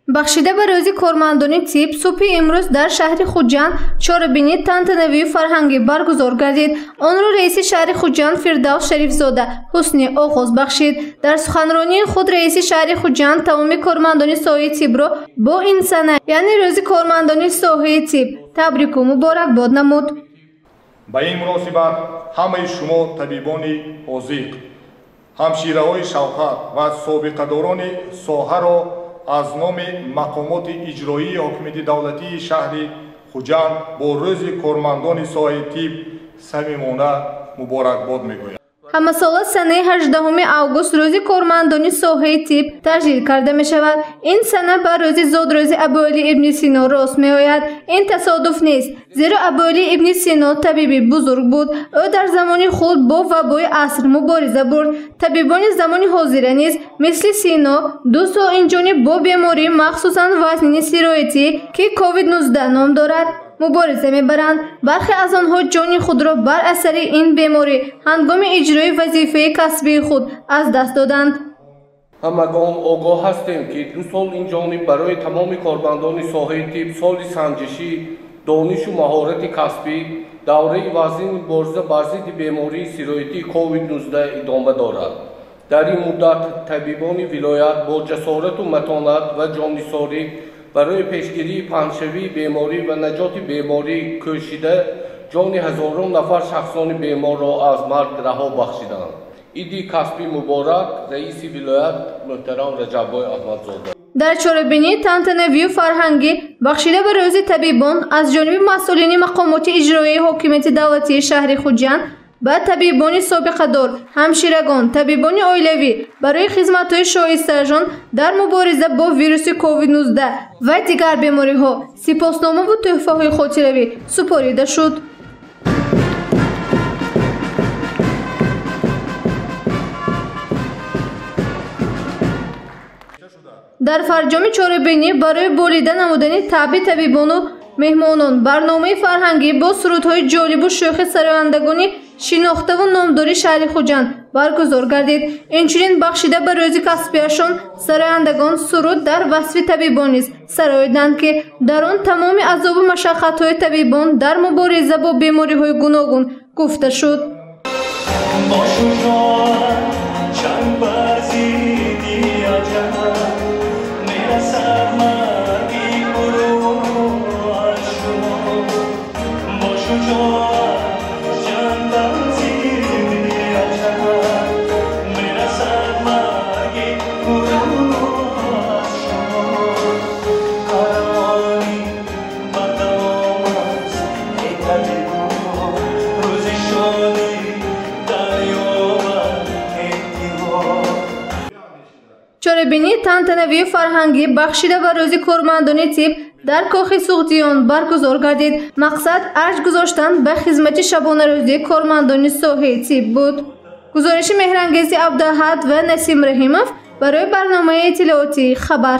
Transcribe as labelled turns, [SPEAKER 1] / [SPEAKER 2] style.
[SPEAKER 1] бахшида ба рӯзи кормандони тиб субҳи имрӯз дар шаҳри Хуҷанд чорабинӣ тантанавию фарҳангӣ баргузор гардид. Онро раиси шаҳри Хуҷанд Фирдавс Шарифзода Ҳусни оғоз бахшид. Дар суханронии худ раиси шаҳри Хуҷанд тамоми кормандони соҳаи тибро бо ин сана, яъне рӯзи кормандони соҳаи тиб табрику муборакбод намуд.
[SPEAKER 2] ба ин муносибат ҳамаи шумо табибони ҳозиқ, ҳамшираҳои шавқат ва собиқадорони соҳаро аз номи мақомоти иҷроии ҳокимияти давлатии шаҳри Хуҷанд бо рӯзи кормандони соҳаи тиб самимона муборакбод мегӯям.
[SPEAKER 1] ҳамасола санаи 18 август рӯзи кормандони соҳаи тиб таҷлил карда мешавад. Ин сана ба рӯзи зодрӯзи Абуалӣ ибни Сино рост меояд. Ин тасодуф нест, зеро Абуалӣ ибни Сино табиби бузург буд. Ӯ дар замони худ бо вабои аср мубориза бурд. Табибони замони ҳозира низ мисли Сино ду сол инҷониб бо беморӣ махсусан вазнини сироятӣ ки COVID-19 ном дорад мубориза мебаранд. Бархе аз онҳо ҷони худро бар асари ин беморӣ ҳангоми иҷрои вазифаи касбии худ аз даст доданд.
[SPEAKER 3] ҳамагон огоҳ ҳастем ки 2 сол инҷониб барои тамоми кормандони соҳаи тиб соли санҷишӣ, донишу маҳорати касбӣ, давраи вазнини мубориза бар зидди бемории сироятии COVID-19 идома дорад. дар ин муддат табибони вилоят бо ҷасорату матонат ва ҷонисорӣ برای پیشگیری پنه‌شوی بیماری و نجات بیماری کوشیده جان هزاران نفر شخصان بیمار را از مرگ رها بخشیدند. ایدی کسبی مبارک رئیس ولایت محترم رجب‌آی احمدزاده.
[SPEAKER 1] در چاره‌بینی تنتنوی فرهنگی بخشیده به روز طبیبان از جانب مسئولین مقامات اجرایی حکومت دولتی شهر خوجند با طبیبان سابقه‌دار، همشیرگان، طبیبان عائلوی برای خدمت‌های شایسته‌شان در مبارزه با ویروس کووید-19 و دیگر بیماری‌ها سپاسنامه و تحفه‌های خاطره‌ای سپرده شد. در فرجام چاره‌بینی برای بریده نمودن تبع طبیبان و مهمانان برنامه فرهنگی با سرودهای جالب و شوخ سرایندگانی شناخته و نامداری شهر خوجند برگزار گردید. اینچنین بخشیده به روز کسبیشان سرایندگان سرود در وصف طبیبان نیز سراییدند که در آن تمام عذاب و مشقت‌های طبیبان در مبارزه با بیماری‌های گوناگون گفته شد. چاره‌بینی تنتنوی فرهنگی بخشیده به روز کارمندان تیب در کاخ سوختیان برگزار گردید. مقصد ارج گذاشتن به خدمت شبانه روزی کارمندان ساحه تیب بود. گزارش مهرانگیز عبداحد و نسیم رحیمов برای برنامه اطلاعاتی خبر.